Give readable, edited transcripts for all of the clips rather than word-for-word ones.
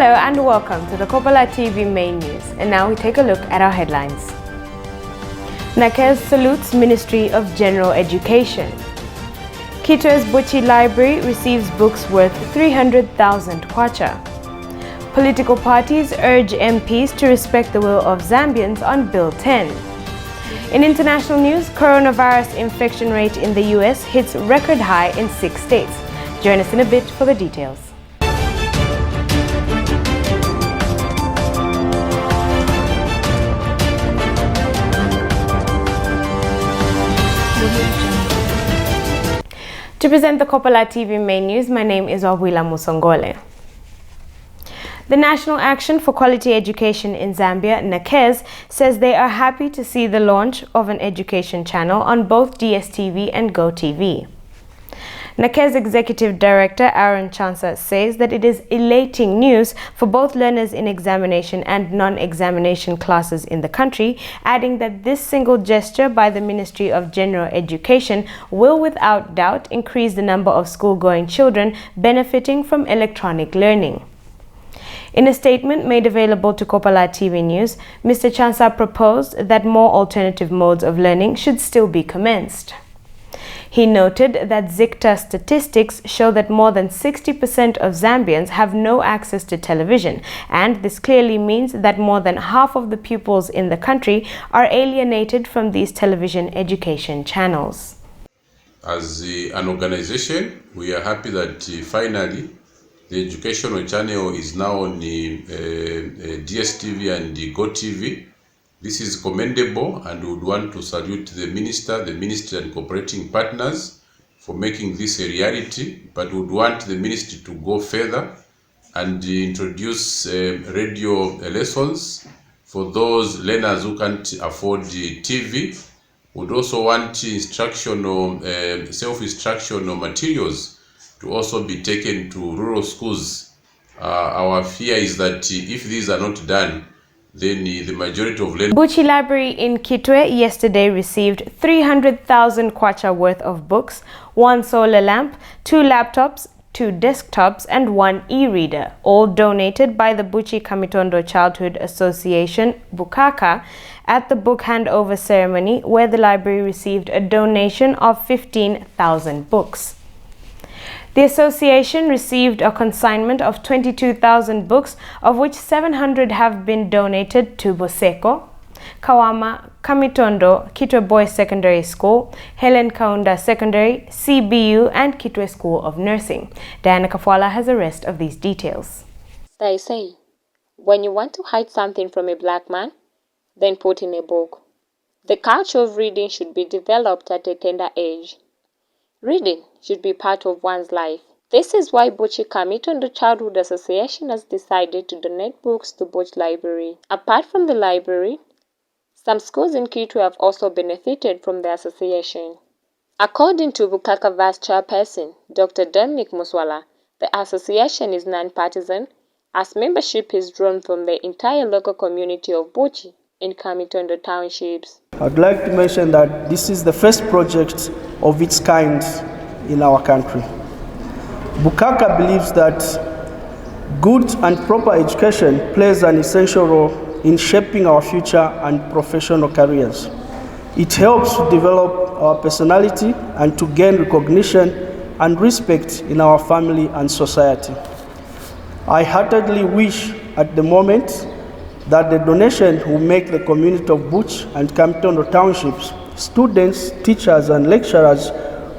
Hello and welcome to the Kopala TV main news. And now we take a look at our headlines. Nakez salutes Ministry of General Education. Kitwe's Buchi Library receives books worth 300,000 kwacha. Political parties urge MPs to respect the will of Zambians on Bill 10. In international news, coronavirus infection rate in the US hits record high in 6 states. Join us in a bit for the details. To present the Kopala TV main news, my name is Wabwila Musongole. The National Action for Quality Education in Zambia, Nakez, says they are happy to see the launch of an education channel on both DSTV and GoTV. Nakez Executive Director Aaron Chansa says that it is elating news for both learners in examination and non-examination classes in the country, adding that this single gesture by the Ministry of General Education will without doubt increase the number of school-going children benefiting from electronic learning. In a statement made available to Kopala TV News, Mr. Chansa proposed that more alternative modes of learning should still be commenced. He noted that ZICTA statistics show that more than 60% of Zambians have no access to television, and this clearly means that more than half of the pupils in the country are alienated from these television education channels. As an organization, we are happy that finally the educational channel is now on the DSTV and the GoTV. This is commendable, and we would want to salute the minister, the ministry and cooperating partners for making this a reality, but we would want the ministry to go further and introduce radio lessons for those learners who can't afford the TV. We would also want instructional, self-instructional materials to also be taken to rural schools. Our fear is that if these are not done, then the majority of learners. Buchi Library in Kitwe yesterday received 300,000 kwacha worth of books, 1 solar lamp, 2 laptops, 2 desktops and 1 e-reader, all donated by the Buchi Kamitondo Childhood Association, Bukaka, at the book handover ceremony where the library received a donation of 15,000 books. The association received a consignment of 22,000 books, of which 700 have been donated to Boseko, Kawama, Kamitondo, Kitwe Boys Secondary School, Helen Kaunda Secondary, CBU and Kitwe School of Nursing. Diana Kafwala has the rest of these details. They say, when you want to hide something from a black man, then put in a book. The culture of reading should be developed at a tender age. Reading should be part of one's life. This is why Buchi Kamitondo Childhood Association has decided to donate books to Buchi Library. Apart from the library, some schools in Kitwe have also benefited from the association. According to Bukaka Vice Chairperson, Dr. Dominic Muswala, the association is non-partisan, as membership is drawn from the entire local community of Buchi in Kamitondo townships. I'd like to mention that this is the first project of its kind in our country. Bukaka believes that good and proper education plays an essential role in shaping our future and professional careers. It helps to develop our personality and to gain recognition and respect in our family and society. I heartedly wish at the moment that the donation will make the community of Buchi and Kamitondo townships, students, teachers and lecturers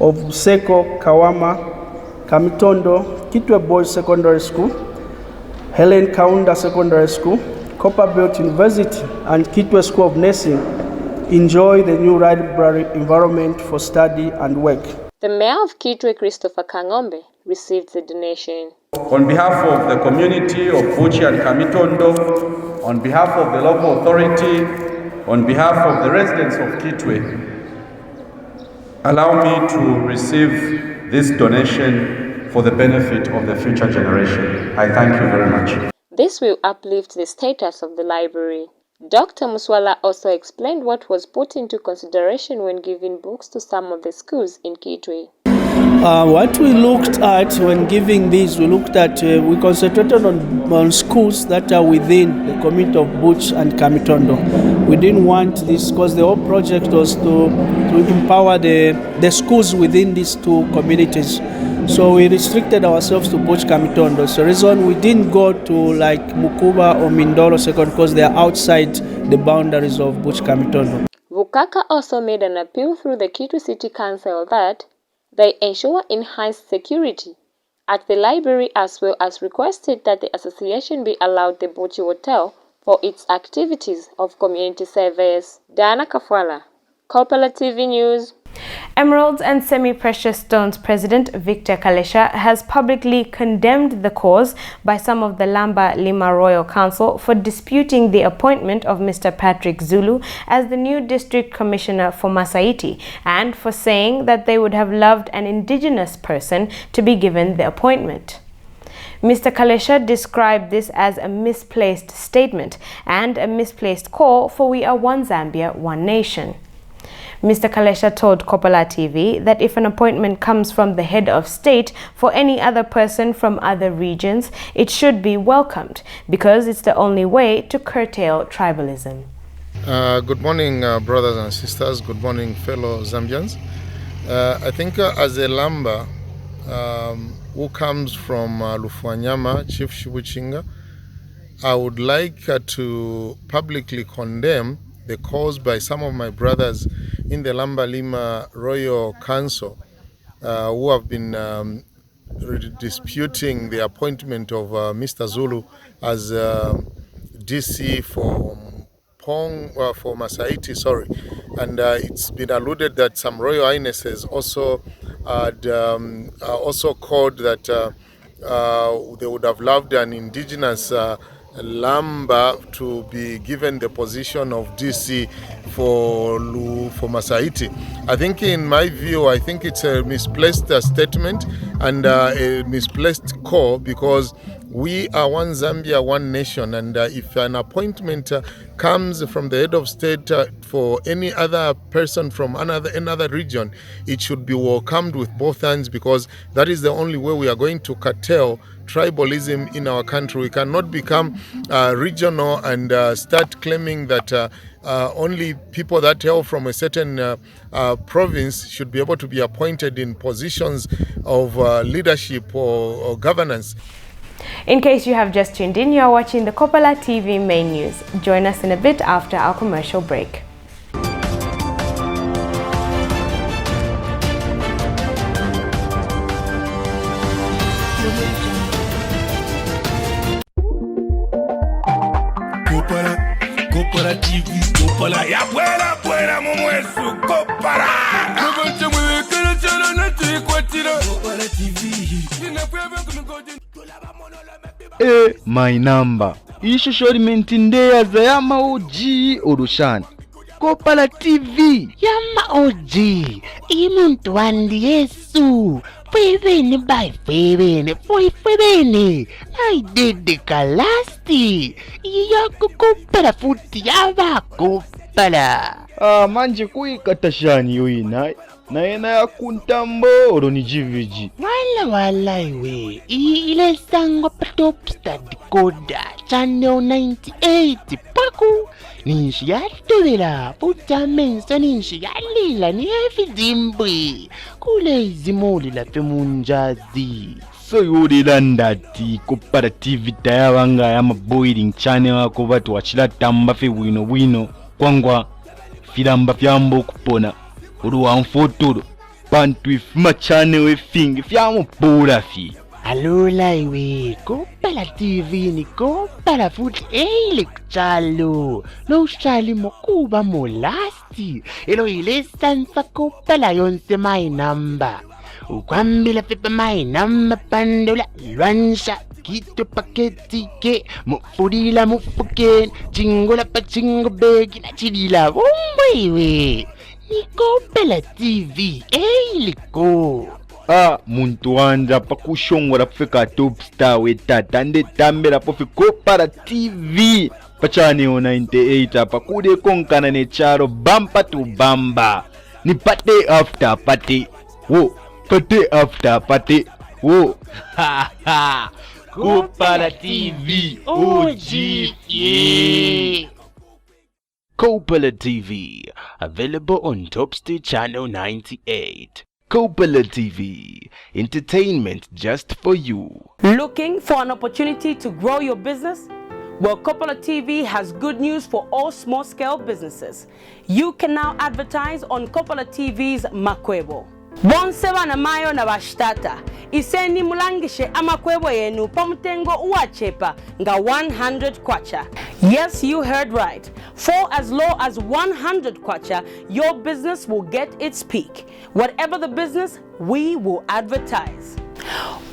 of Seko, Kawama, Kamitondo, Kitwe Boys Secondary School, Helen Kaunda Secondary School, Copperbelt University and Kitwe School of Nursing enjoy the new library environment for study and work. The Mayor of Kitwe, Christopher Kangombe, received the donation. On behalf of the community of Buchi and Kamitondo, on behalf of the local authority, on behalf of the residents of Kitwe, allow me to receive this donation for the benefit of the future generation. I thank you very much. This will uplift the status of the library. Dr. Muswala also explained what was put into consideration when giving books to some of the schools in Kitwe. What we looked at when giving these, we concentrated on schools that are within the community of Butch and Kamitondo. We didn't want this because the whole project was to empower the schools within these two communities. So we restricted ourselves to Butch Kamitondo. So the reason we didn't go to like Mukuba or Mindoro second because they are outside the boundaries of Butch Kamitondo. Bukaka also made an appeal through the Kitwe City Council that they ensure enhanced security at the library, as well as requested that the association be allowed the Butch Hotel for its activities of community service. Diana Kafwala, Kopala TV News. Emeralds and Semi-Precious Stones President Victor Kalesha has publicly condemned the cause by some of the Lamba Lima Royal Council for disputing the appointment of Mr. Patrick Zulu as the new District Commissioner for Masaiti, and for saying that they would have loved an indigenous person to be given the appointment. Mr. Kalesha described this as a misplaced statement and a misplaced call for We Are One Zambia, One Nation. Mr. Kalesha told Kopala TV that if an appointment comes from the head of state for any other person from other regions, it should be welcomed because it's the only way to curtail tribalism. Good morning, brothers and sisters. Good morning, fellow Zambians. I think as a Lamba who comes from Lufuanyama, Chief Shibuchinga, I would like to publicly condemn the cause by some of my brothers in the Lamba Lima Royal Council who have been disputing the appointment of Mr. Zulu as DC for Masaiti, sorry. And it's been alluded that some Royal Highnesses also had also called that they would have loved an indigenous Lamba to be given the position of DC for Masaiti. I think in my view, I think it's a misplaced statement and a misplaced call, because we are one Zambia, one nation, and if an appointment comes from the head of state for any other person from another region, it should be welcomed with both hands, because that is the only way we are going to curtail tribalism in our country. We cannot become regional and start claiming that only people that hail from a certain province should be able to be appointed in positions of leadership or governance. In case you have just tuned in, you are watching the Kopala TV main news. Join us in a bit after our commercial break. Kopala TV, Kopala ya buena mumwesu Kopala. Kopala TV. My number ishusho limentindeya yama oji orushani Kopala TV yama oji imuntu wandi Yesu fwebene by fwebene fwebene naidede kalasti yako Kopala futi yaba Kopala manje kuikatashani yoina na ena ya kuntambo oro ni jiviji wala iwe ile sango top star decoder channel 98 paku ninshi yatubira puta mensa ninshi yalila ni evidimbwe kule izimoli la femunjazi so yuri ndati Kopala TV tayabanga ya boiling channel ako batu wachila tamba fe wino kwangwa filamba fyambo kupona uruwa mfotoro bantu ifuma chane wefingi fyamo pura fi alula iwe Kopala TV ni Kopala futhi ele kuchalo lo shali mokuba molasti elo ile sansa Kopala yonse my number ukwambila pepe my number pandula lwansha kito paketi ke mufudila mufuken chingola pa chingo begi na chidila bombe ni Kopala TV eliko muntu wanja pakushongora pfeka top star wetata ndetambera pofi Kopala TV pachane 98 apa kude konkana ne charo bamba to bamba ni pate after pate wo Party after party. Whoa. Ha ha. Kopala TV. OG. Yeah. Kopala TV. Available on Topstar Channel 98. Kopala TV. Entertainment just for you. Looking for an opportunity to grow your business? Well, Kopala TV has good news for all small-scale businesses. You can now advertise on Kopala TV's Makwebo. Bonseba na mayo na bashtata. Iseni mulangishe amakwebo yenu pamutengo uachepa nga 100 kwacha. Yes, you heard right. For as low as 100 kwacha, your business will get its peak. Whatever the business, we will advertise.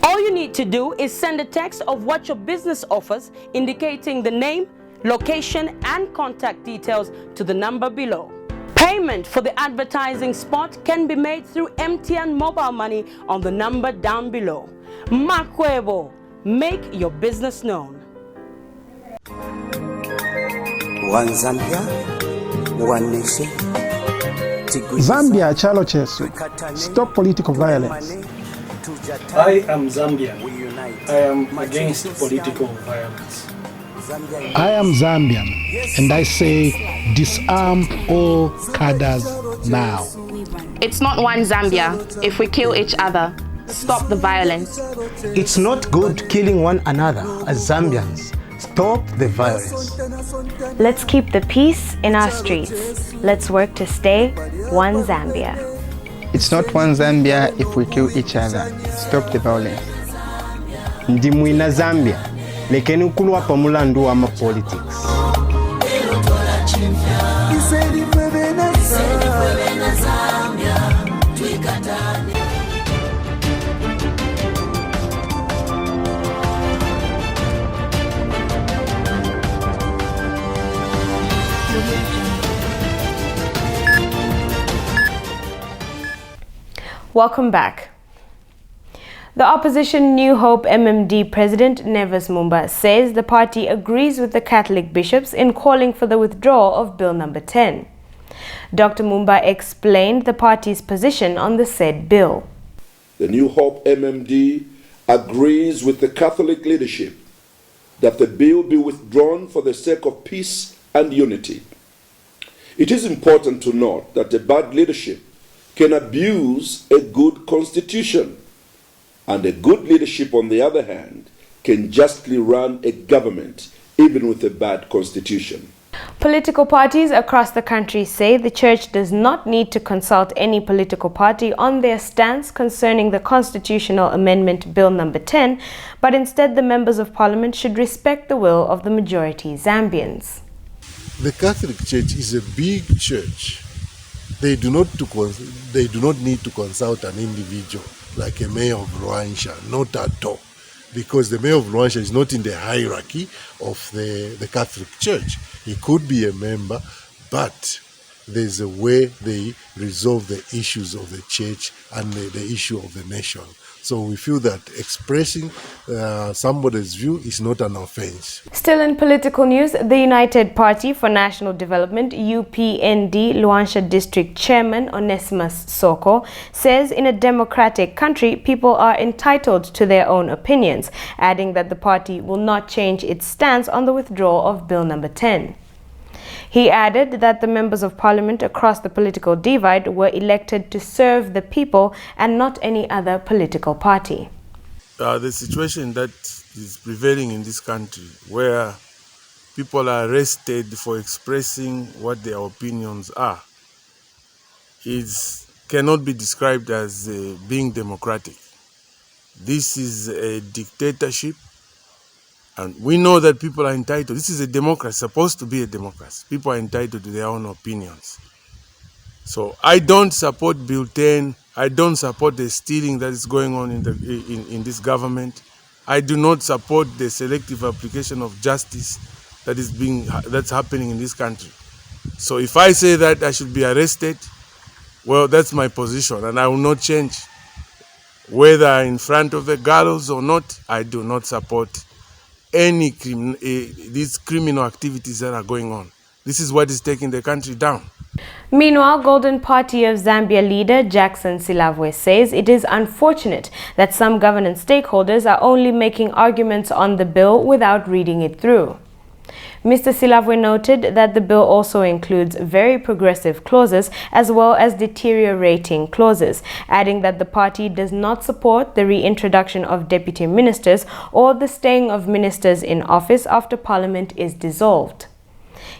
All you need to do is send a text of what your business offers, indicating the name, location, and contact details to the number below. Payment for the advertising spot can be made through MTN mobile money on the number down below. Makwebo, make your business known. One Zambia, one nation. Zambia chalo chesu. Stop political violence. I am Zambian. I am against political violence. I am Zambian, and I say disarm all cadres now. It's not one Zambia if we kill each other. Stop the violence. It's not good killing one another as Zambians. Stop the violence. Let's keep the peace in our streets. Let's work to stay one Zambia. It's not one Zambia if we kill each other. Stop the violence. Ndimwina Zambia. Lekeni ukulwa pamulandu wa politics. Welcome back. The opposition New Hope MMD President Neves Mumba says the party agrees with the Catholic bishops in calling for the withdrawal of Bill number 10. Dr. Mumba explained the party's position on the said bill. The New Hope MMD agrees with the Catholic leadership that the bill be withdrawn for the sake of peace and unity. It is important to note that a bad leadership can abuse a good constitution, and a good leadership, on the other hand, can justly run a government even with a bad constitution. Political parties across the country say the church does not need to consult any political party on their stance concerning the constitutional amendment Bill number 10, but instead the members of parliament should respect the will of the majority Zambians. The Catholic Church is a big church. They do not need to consult an individual like a mayor of Luanshya, not at all, because the mayor of Luanshya is not in the hierarchy of the Catholic Church. He could be a member, but there's a way they resolve the issues of the church and the issue of the nation. So we feel that expressing somebody's view is not an offense. Still in political news, the United Party for National Development, UPND, Luanshya District Chairman Onesimus Soko says in a democratic country, people are entitled to their own opinions, adding that the party will not change its stance on the withdrawal of Bill number 10. He added that the members of parliament across the political divide were elected to serve the people and not any other political party. The situation that is prevailing in this country, where people are arrested for expressing what their opinions are, cannot be described as being democratic. This is a dictatorship. And we know that people are entitled. This is a democracy, supposed to be a democracy. People are entitled to their own opinions. So I don't support Bill 10. I don't support the stealing that is going on in this government. I do not support the selective application of justice that's happening in this country. So if I say that I should be arrested, well, that's my position, and I will not change. Whether in front of the gallows or not, I do not support these criminal activities that are going on. This is what is taking the country down. Meanwhile, Golden Party of Zambia leader Jackson Silavwe says it is unfortunate that some governance stakeholders are only making arguments on the bill without reading it through. Mr. Silavwe noted that the bill also includes very progressive clauses as well as deteriorating clauses, adding that the party does not support the reintroduction of deputy ministers or the staying of ministers in office after Parliament is dissolved.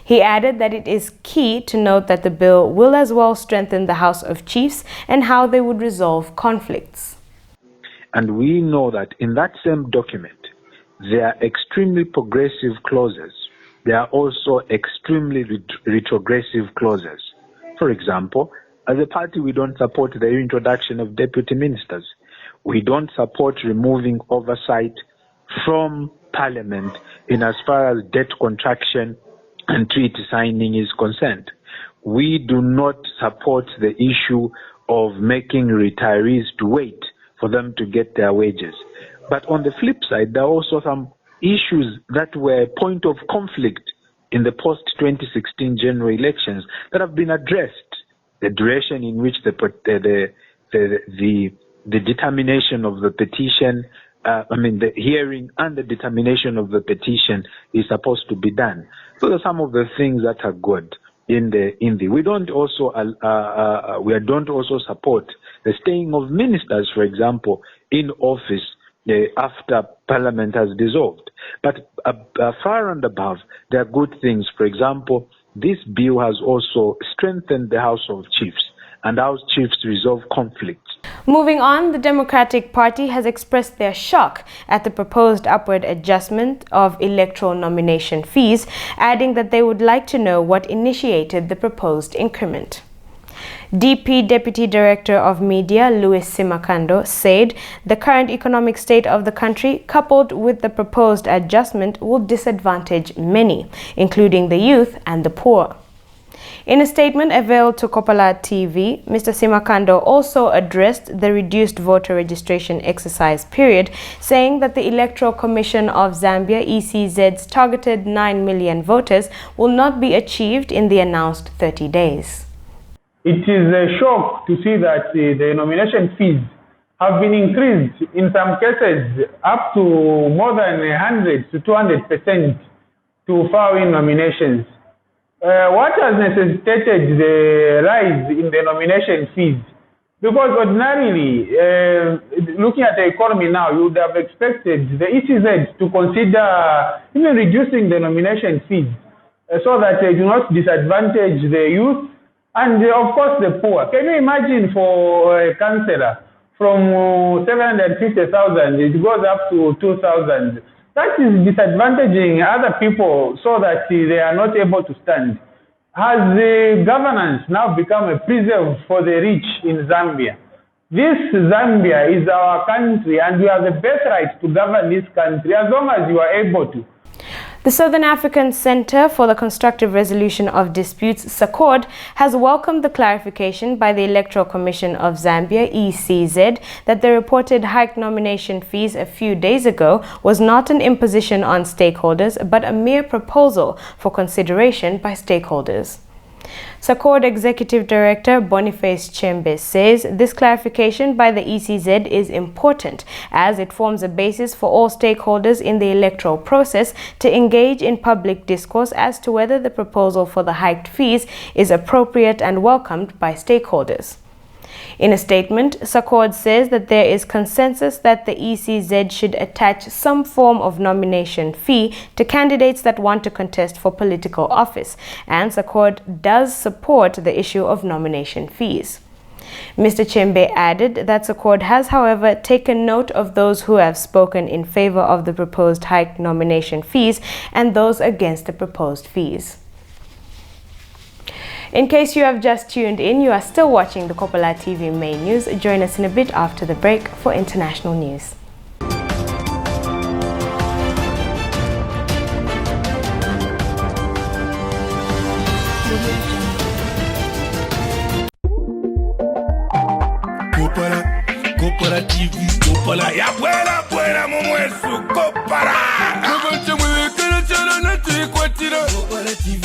He added that it is key to note that the bill will as well strengthen the House of Chiefs and how they would resolve conflicts. And we know that in that same document, there are extremely progressive clauses. There are also extremely retrogressive clauses. For example, as a party, we don't support the reintroduction of deputy ministers. We don't support removing oversight from Parliament in as far as debt contraction and treaty signing is concerned. We do not support the issue of making retirees to wait for them to get their wages. But on the flip side, there are also some issues that were a point of conflict in the post-2016 general elections that have been addressed. The duration in which the determination of the petition, the hearing and the determination of the petition is supposed to be done. So those are some of the things that are good in the. We don't also support the staying of ministers, for example, in office after Parliament has dissolved. But far and above, there are good things. For example, this bill has also strengthened the House of Chiefs, and House Chiefs resolve conflicts. Moving on, the Democratic Party has expressed their shock at the proposed upward adjustment of electoral nomination fees, adding that they would like to know what initiated the proposed increment. DP Deputy Director of Media Louis Simakando said the current economic state of the country, coupled with the proposed adjustment, will disadvantage many, including the youth and the poor. In a statement availed to Kopala TV, Mr. Simakando also addressed the reduced voter registration exercise period, saying that the Electoral Commission of Zambia ECZ's targeted 9 million voters will not be achieved in the announced 30 days. It is a shock to see that the nomination fees have been increased, in some cases up to more than 100 to 200% to file in nominations. What has necessitated the rise in the nomination fees? Because ordinarily, looking at the economy now, you would have expected the ECZ to consider even reducing the nomination fees so that they do not disadvantage the youth and, of course, the poor. Can you imagine for a councillor from 750,000, it goes up to 2,000? That is disadvantaging other people so that they are not able to stand. Has the governance now become a preserve for the rich in Zambia? This Zambia is our country, and we have the best right to govern this country as long as you are able to. The Southern African Center for the Constructive Resolution of Disputes, SACORD, has welcomed the clarification by the Electoral Commission of Zambia, ECZ, that the reported hiked nomination fees a few days ago was not an imposition on stakeholders, but a mere proposal for consideration by stakeholders. SACORD Executive Director Boniface Chembe says this clarification by the ECZ is important as it forms a basis for all stakeholders in the electoral process to engage in public discourse as to whether the proposal for the hiked fees is appropriate and welcomed by stakeholders. In a statement, SACORD says that there is consensus that the ECZ should attach some form of nomination fee to candidates that want to contest for political office, and SACORD does support the issue of nomination fees. Mr. Chembe added that SACORD has, however, taken note of those who have spoken in favor of the proposed hiked nomination fees and those against the proposed fees. In case you have just tuned in, you are still watching the Kopala TV main news. Join us in a bit after the break for international news. Kopala TV, Kopala, ya buena, buena, mumwesu, Kopala. Kopala TV.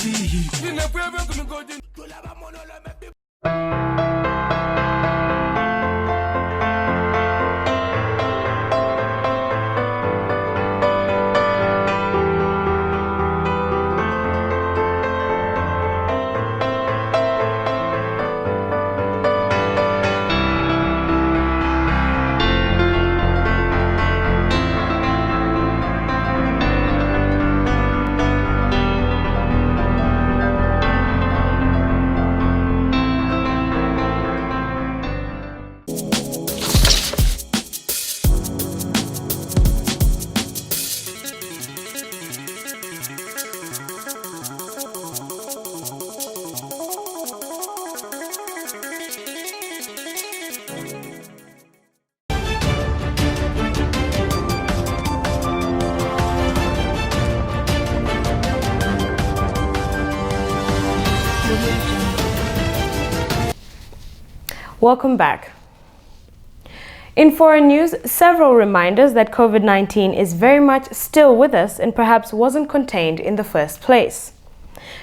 Welcome back. In foreign news, several reminders that COVID-19 is very much still with us and perhaps wasn't contained in the first place.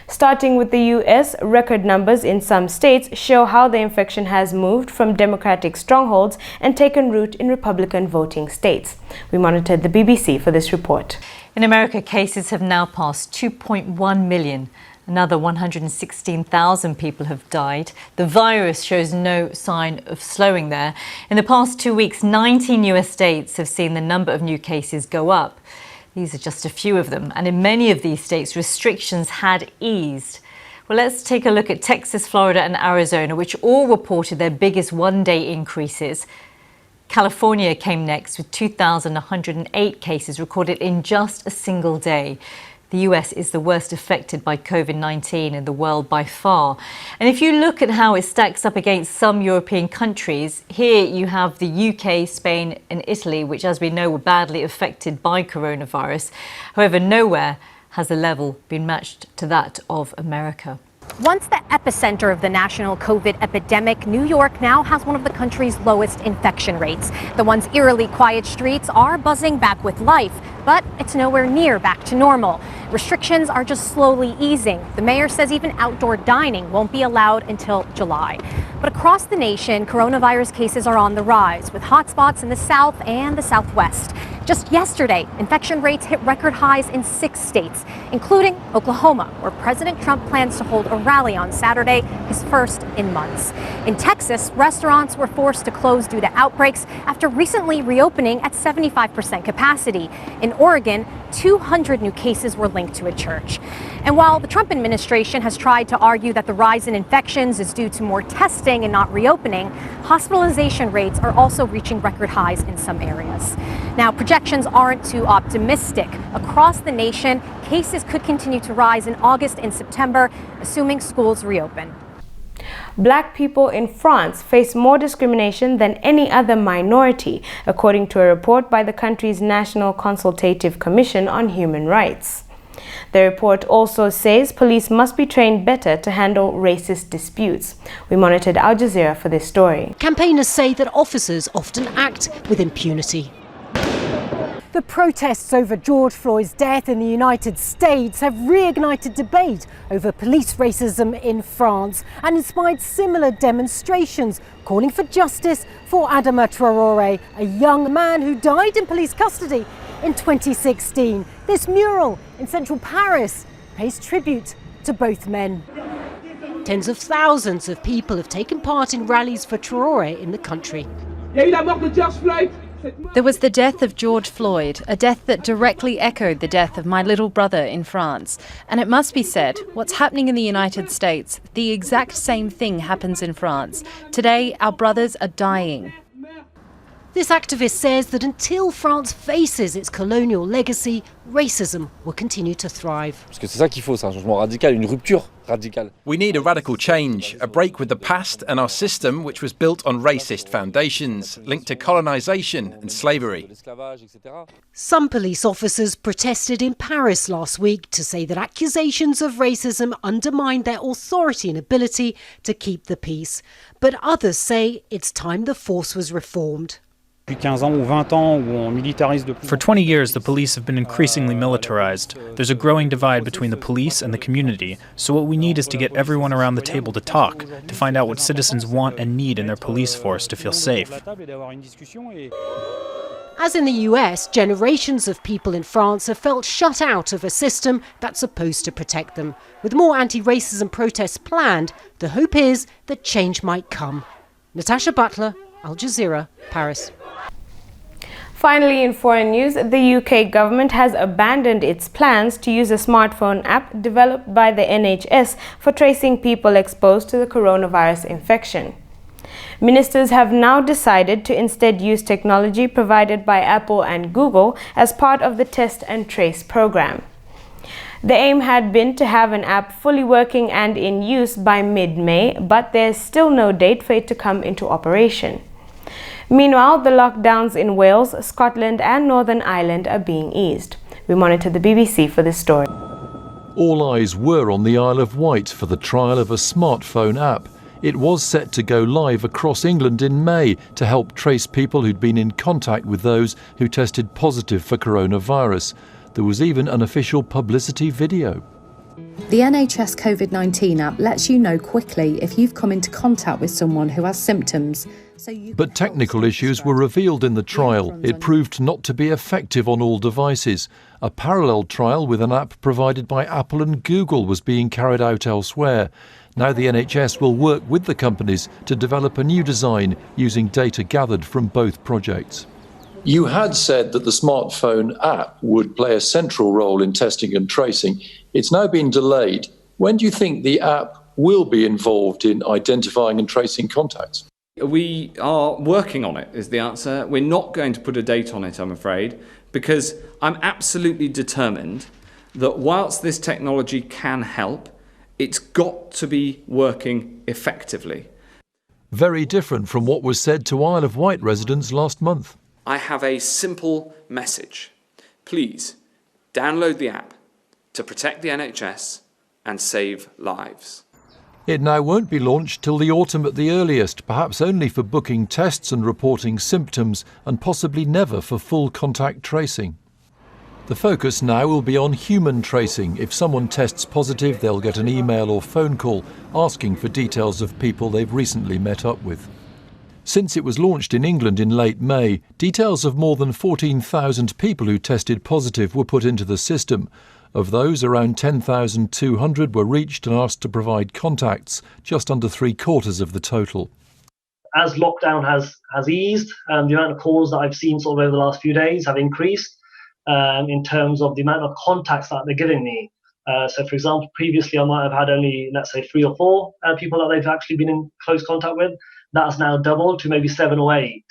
Starting with the US, record numbers in some states show how the infection has moved from Democratic strongholds and taken root in Republican voting states. We monitored the BBC for this report. In America, cases have now passed 2.1 million. Another 116,000 people have died. The virus shows no sign of slowing there. In the past 2 weeks, 19 US states have seen the number of new cases go up. These are just a few of them, and in many of these states, restrictions had eased. Well, let's take a look at Texas, Florida and Arizona, which all reported their biggest one-day increases. California came next with 2,108 cases recorded in just a single day. The US is the worst affected by COVID-19 in the world by far. And if you look at how it stacks up against some European countries, here you have the UK, Spain and Italy, which, as we know, were badly affected by coronavirus. However, nowhere has the level been matched to that of America. Once the epicenter of the national COVID epidemic, New York now has one of the country's lowest infection rates. The once eerily quiet streets are buzzing back with life, but it's nowhere near back to normal. Restrictions are just slowly easing. The mayor says even outdoor dining won't be allowed until July. But across the nation, coronavirus cases are on the rise, with hotspots in the south and the southwest. Just yesterday, infection rates hit record highs in 6 states, including Oklahoma, where President Trump plans to hold a rally on Saturday, his first in months. In Texas, restaurants were forced to close due to outbreaks after recently reopening at 75% capacity. In Oregon, 200 new cases were linked to a church. And while the Trump administration has tried to argue that the rise in infections is due to more testing and not reopening, hospitalization rates are also reaching record highs in some areas. Now, projections aren't too optimistic. Across the nation, cases could continue to rise in August and September, assuming schools reopen. Black people in France face more discrimination than any other minority, according to a report by the country's National Consultative Commission on Human Rights. The report also says police must be trained better to handle racist disputes. We monitored Al Jazeera for this story. Campaigners say that officers often act with impunity. The protests over George Floyd's death in the United States have reignited debate over police racism in France and inspired similar demonstrations calling for justice for Adama Traoré, a young man who died in police custody in 2016. This mural in central Paris pays tribute to both men. Tens of thousands of people have taken part in rallies for Traoré in the country. There was the death of George Floyd, a death that directly echoed the death of my little brother in France. And it must be said, what's happening in the United States, the exact same thing happens in France. Today, our brothers are dying. This activist says that until France faces its colonial legacy, racism will continue to thrive. Parce que c'est ça qu'il faut, c'est un changement radical, une rupture radicale. We need a radical change, a break with the past and our system, which was built on racist foundations, linked to colonisation and slavery. Some police officers protested in Paris last week to say that accusations of racism undermine their authority and ability to keep the peace. But others say it's time the force was reformed. For 20 years, the police have been increasingly militarized. There's a growing divide between the police and the community, so what we need is to get everyone around the table to talk, to find out what citizens want and need in their police force to feel safe. As in the US, generations of people in France have felt shut out of a system that's supposed to protect them. With more anti-racism protests planned, the hope is that change might come. Natasha Butler, Al Jazeera, Paris. Finally, in foreign news, the UK government has abandoned its plans to use a smartphone app developed by the NHS for tracing people exposed to the coronavirus infection. Ministers have now decided to instead use technology provided by Apple and Google as part of the Test and Trace program. The aim had been to have an app fully working and in use by mid-May, but there's still no date for it to come into operation. Meanwhile, the lockdowns in Wales, Scotland and Northern Ireland are being eased. We monitored the BBC for this story. All eyes were on the Isle of Wight for the trial of a smartphone app It was set to go live across England in May to help trace people who'd been in contact with those who tested positive for coronavirus. There was even an official publicity video. The NHS COVID-19 app lets you know quickly if you've come into contact with someone who has symptoms. But technical issues were revealed in the trial. It proved not to be effective on all devices. A parallel trial with an app provided by Apple and Google was being carried out elsewhere. Now the NHS will work with the companies to develop a new design using data gathered from both projects. You had said that the smartphone app would play a central role in testing and tracing. It's now been delayed. When do you think the app will be involved in identifying and tracing contacts? We are working on it, is the answer. We're not going to put a date on it, I'm afraid, because I'm absolutely determined that whilst this technology can help, it's got to be working effectively. Very different from what was said to Isle of Wight residents last month. I have a simple message. Please download the app to protect the NHS and save lives. It now won't be launched till the autumn at the earliest, perhaps only for booking tests and reporting symptoms, and possibly never for full contact tracing. The focus now will be on human tracing. If someone tests positive, they'll get an email or phone call asking for details of people they've recently met up with. Since it was launched in England in late May, details of more than 14,000 people who tested positive were put into the system. Of those, around 10,200 were reached and asked to provide contacts, just under 3/4 of the total. As lockdown has eased, the amount of calls that I've seen sort of over the last few days have increased in terms of the amount of contacts that they're giving me. So, for example, previously I might have had only, let's say, 3 or 4 people that they've actually been in close contact with. That's now doubled to maybe 7 or 8.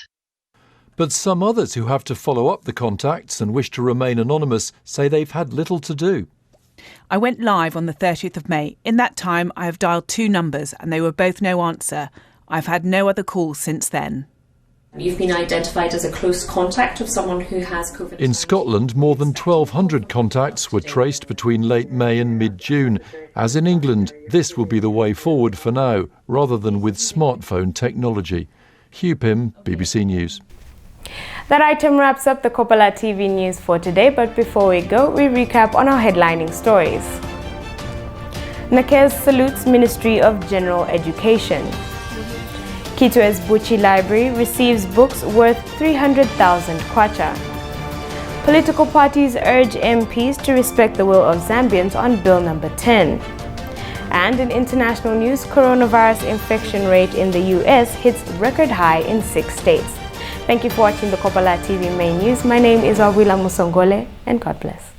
But some others who have to follow up the contacts and wish to remain anonymous say they've had little to do. I went live on the 30th of May. In that time, I have dialed 2 numbers and they were both no answer. I've had no other calls since then. You've been identified as a close contact of someone who has COVID. In Scotland, more than 1,200 contacts were traced between late May and mid-June. As in England, this will be the way forward for now, rather than with smartphone technology. Hugh Pym, BBC News. That item wraps up the Kopala TV news for today, but before we go, we recap on our headlining stories. Nakez salutes Ministry of General Education. Kitwe's Buchi Library receives books worth 300,000 kwacha. Political parties urge MPs to respect the will of Zambians on Bill number 10. And in international news, coronavirus infection rate in the US hits record high in 6 states. Thank you for watching the Kopala TV main news. My name is Awila Musongole, and God bless.